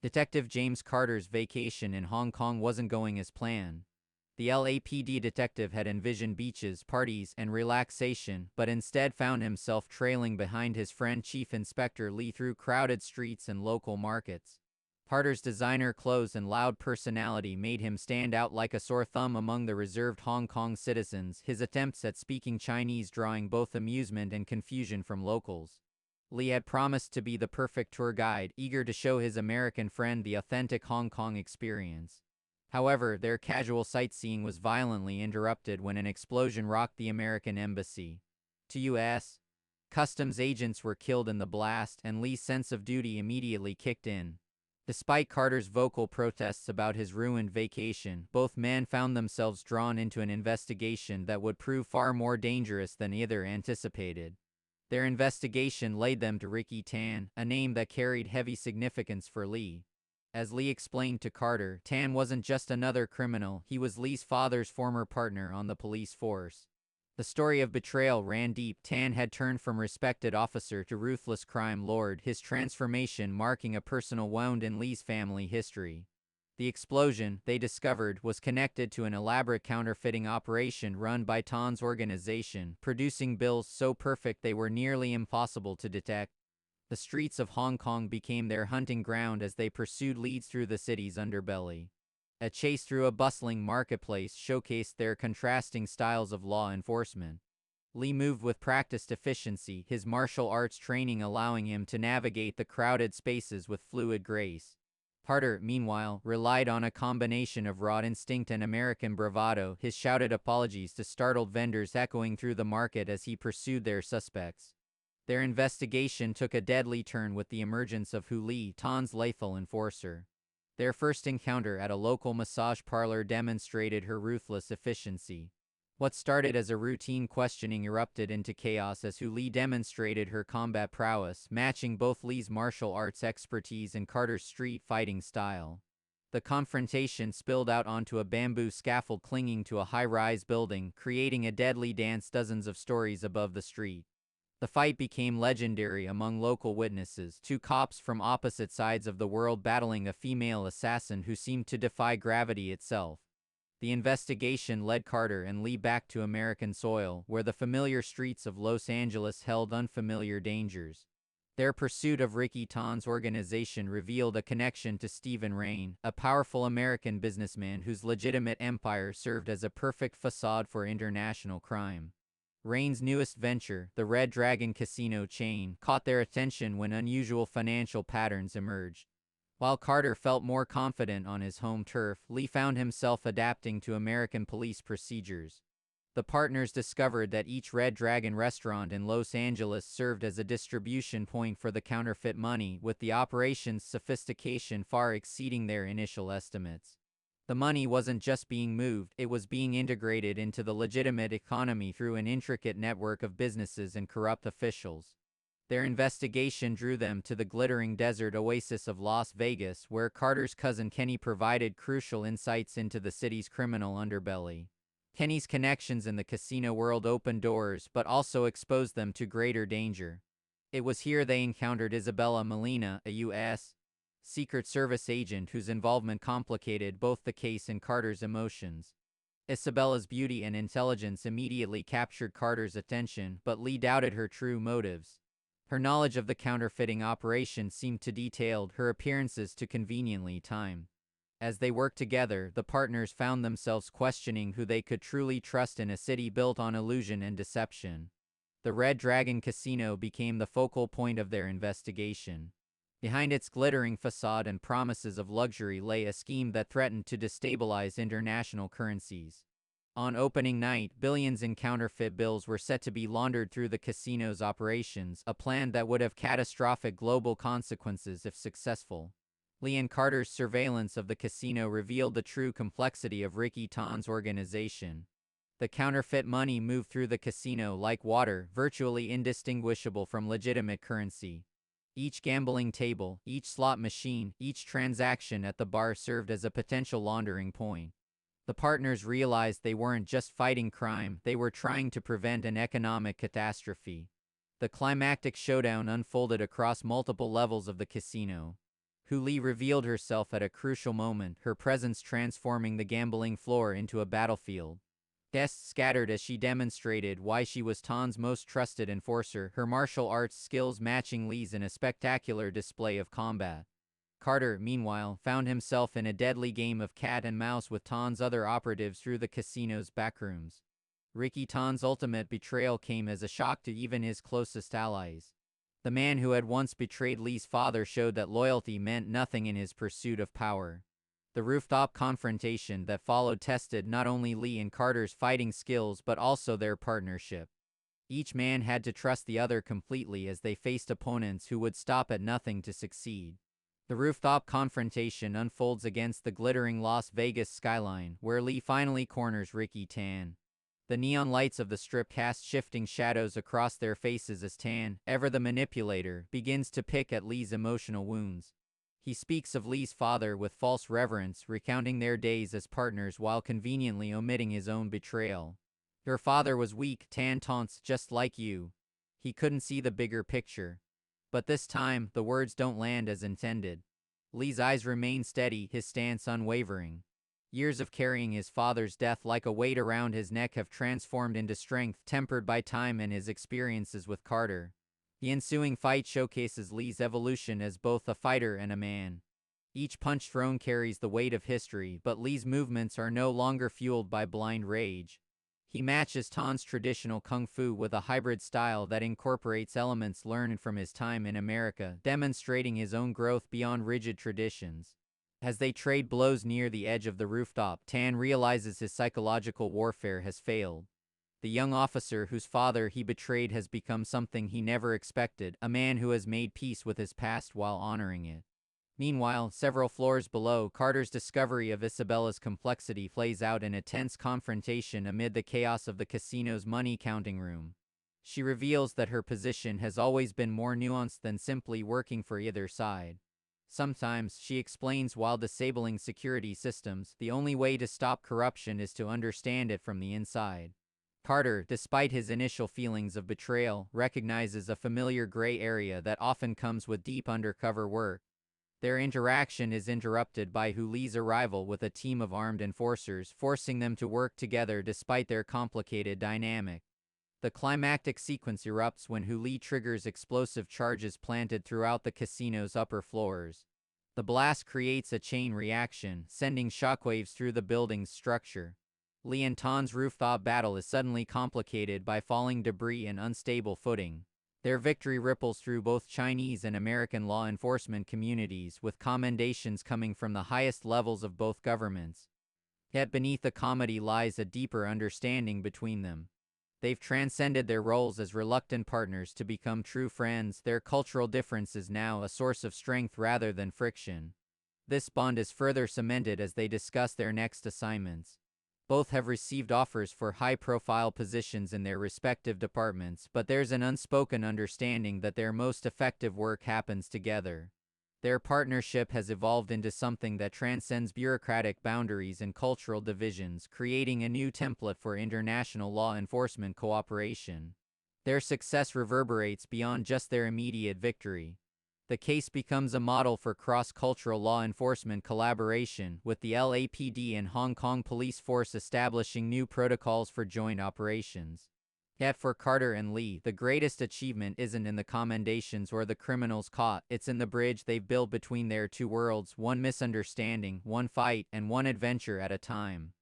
Detective James Carter's vacation in Hong Kong wasn't going as planned. The LAPD detective had envisioned beaches, parties, and relaxation, but instead found himself trailing behind his friend Chief Inspector Lee through crowded streets and local markets. Carter's designer clothes and loud personality made him stand out like a sore thumb among the reserved Hong Kong citizens, his attempts at speaking Chinese drawing both amusement and confusion from locals. Lee had promised to be the perfect tour guide, eager to show his American friend the authentic Hong Kong experience. However, their casual sightseeing was violently interrupted when an explosion rocked the American embassy. Two U.S. Customs agents were killed in the blast, and Lee's sense of duty immediately kicked in. Despite Carter's vocal protests about his ruined vacation, both men found themselves drawn into an investigation that would prove far more dangerous than either anticipated. Their investigation led them to Ricky Tan, a name that carried heavy significance for Lee. As Lee explained to Carter, Tan wasn't just another criminal, he was Lee's father's former partner on the police force. The story of betrayal ran deep. Tan had turned from respected officer to ruthless crime lord, his transformation marking a personal wound in Lee's family history. The explosion, they discovered, was connected to an elaborate counterfeiting operation run by Tan's organization, producing bills so perfect they were nearly impossible to detect. The streets of Hong Kong became their hunting ground as they pursued leads through the city's underbelly. A chase through a bustling marketplace showcased their contrasting styles of law enforcement. Lee moved with practiced efficiency, his martial arts training allowing him to navigate the crowded spaces with fluid grace. Carter, meanwhile, relied on a combination of raw instinct and American bravado, his shouted apologies to startled vendors echoing through the market as he pursued their suspects. Their investigation took a deadly turn with the emergence of Hu Li, Tan's lethal enforcer. Their first encounter at a local massage parlor demonstrated her ruthless efficiency. What started as a routine questioning erupted into chaos as Hu Li demonstrated her combat prowess, matching both Lee's martial arts expertise and Carter's street fighting style. The confrontation spilled out onto a bamboo scaffold clinging to a high-rise building, creating a deadly dance dozens of stories above the street. The fight became legendary among local witnesses, two cops from opposite sides of the world battling a female assassin who seemed to defy gravity itself. The investigation led Carter and Lee back to American soil, where the familiar streets of Los Angeles held unfamiliar dangers. Their pursuit of Ricky Tan's organization revealed a connection to Stephen Rain, a powerful American businessman whose legitimate empire served as a perfect facade for international crime. Rain's newest venture, the Red Dragon casino chain, caught their attention when unusual financial patterns emerged. While Carter felt more confident on his home turf, Lee found himself adapting to American police procedures. The partners discovered that each Red Dragon restaurant in Los Angeles served as a distribution point for the counterfeit money, with the operation's sophistication far exceeding their initial estimates. The money wasn't just being moved, it was being integrated into the legitimate economy through an intricate network of businesses and corrupt officials. Their investigation drew them to the glittering desert oasis of Las Vegas, where Carter's cousin Kenny provided crucial insights into the city's criminal underbelly. Kenny's connections in the casino world opened doors, but also exposed them to greater danger. It was here they encountered Isabella Molina, a U.S. Secret Service agent whose involvement complicated both the case and Carter's emotions. Isabella's beauty and intelligence immediately captured Carter's attention, but Lee doubted her true motives. Her knowledge of the counterfeiting operation seemed to detailed, her appearances to conveniently time. As they worked together, the partners found themselves questioning who they could truly trust in a city built on illusion and deception. The Red Dragon Casino became the focal point of their investigation. Behind its glittering facade and promises of luxury lay a scheme that threatened to destabilize international currencies. On opening night, billions in counterfeit bills were set to be laundered through the casino's operations, a plan that would have catastrophic global consequences if successful. Lee and Carter's surveillance of the casino revealed the true complexity of Ricky Tan's organization. The counterfeit money moved through the casino like water, virtually indistinguishable from legitimate currency. Each gambling table, each slot machine, each transaction at the bar served as a potential laundering point. The partners realized they weren't just fighting crime, they were trying to prevent an economic catastrophe. The climactic showdown unfolded across multiple levels of the casino. Hu Li revealed herself at a crucial moment, her presence transforming the gambling floor into a battlefield. Guests scattered as she demonstrated why she was Tan's most trusted enforcer, her martial arts skills matching Li's in a spectacular display of combat. Carter, meanwhile, found himself in a deadly game of cat and mouse with Tan's other operatives through the casino's backrooms. Ricky Tan's ultimate betrayal came as a shock to even his closest allies. The man who had once betrayed Li's father showed that loyalty meant nothing in his pursuit of power. The rooftop confrontation that followed tested not only Li and Carter's fighting skills but also their partnership. Each man had to trust the other completely as they faced opponents who would stop at nothing to succeed. The rooftop confrontation unfolds against the glittering Las Vegas skyline, where Li finally corners Ricky Tan. The neon lights of the strip cast shifting shadows across their faces as Tan, ever the manipulator, begins to pick at Li's emotional wounds. He speaks of Li's father with false reverence, recounting their days as partners while conveniently omitting his own betrayal. "Your father was weak," Tan taunts, "just like you." He couldn't see the bigger picture. But this time, the words don't land as intended. Li's eyes remain steady, his stance unwavering. Years of carrying his father's death like a weight around his neck have transformed into strength, tempered by time and his experiences with Carter. The ensuing fight showcases Li's evolution as both a fighter and a man. Each punch thrown carries the weight of history, but Li's movements are no longer fueled by blind rage. He matches Tan's traditional kung fu with a hybrid style that incorporates elements learned from his time in America, demonstrating his own growth beyond rigid traditions. As they trade blows near the edge of the rooftop, Tan realizes his psychological warfare has failed. The young officer whose father he betrayed has become something he never expected, a man who has made peace with his past while honoring it. Meanwhile, several floors below, Carter's discovery of Isabella's complexity plays out in a tense confrontation amid the chaos of the casino's money-counting room. She reveals that her position has always been more nuanced than simply working for either side. Sometimes, she explains, while disabling security systems, the only way to stop corruption is to understand it from the inside. Carter, despite his initial feelings of betrayal, recognizes a familiar gray area that often comes with deep undercover work. Their interaction is interrupted by Hu Li's arrival with a team of armed enforcers, forcing them to work together despite their complicated dynamic. The climactic sequence erupts when Hu Li triggers explosive charges planted throughout the casino's upper floors. The blast creates a chain reaction, sending shockwaves through the building's structure. Li and Tan's rooftop battle is suddenly complicated by falling debris and unstable footing. Their victory ripples through both Chinese and American law enforcement communities, with commendations coming from the highest levels of both governments. Yet beneath the comedy lies a deeper understanding between them. They've transcended their roles as reluctant partners to become true friends. Their cultural difference is now a source of strength rather than friction. This bond is further cemented as they discuss their next assignments. Both have received offers for high-profile positions in their respective departments, but there's an unspoken understanding that their most effective work happens together. Their partnership has evolved into something that transcends bureaucratic boundaries and cultural divisions, creating a new template for international law enforcement cooperation. Their success reverberates beyond just their immediate victory. The case becomes a model for cross-cultural law enforcement collaboration, with the LAPD and Hong Kong police force establishing new protocols for joint operations. Yet for Carter and Li, the greatest achievement isn't in the commendations or the criminals caught, it's in the bridge they've built between their two worlds, one misunderstanding, one fight, and one adventure at a time.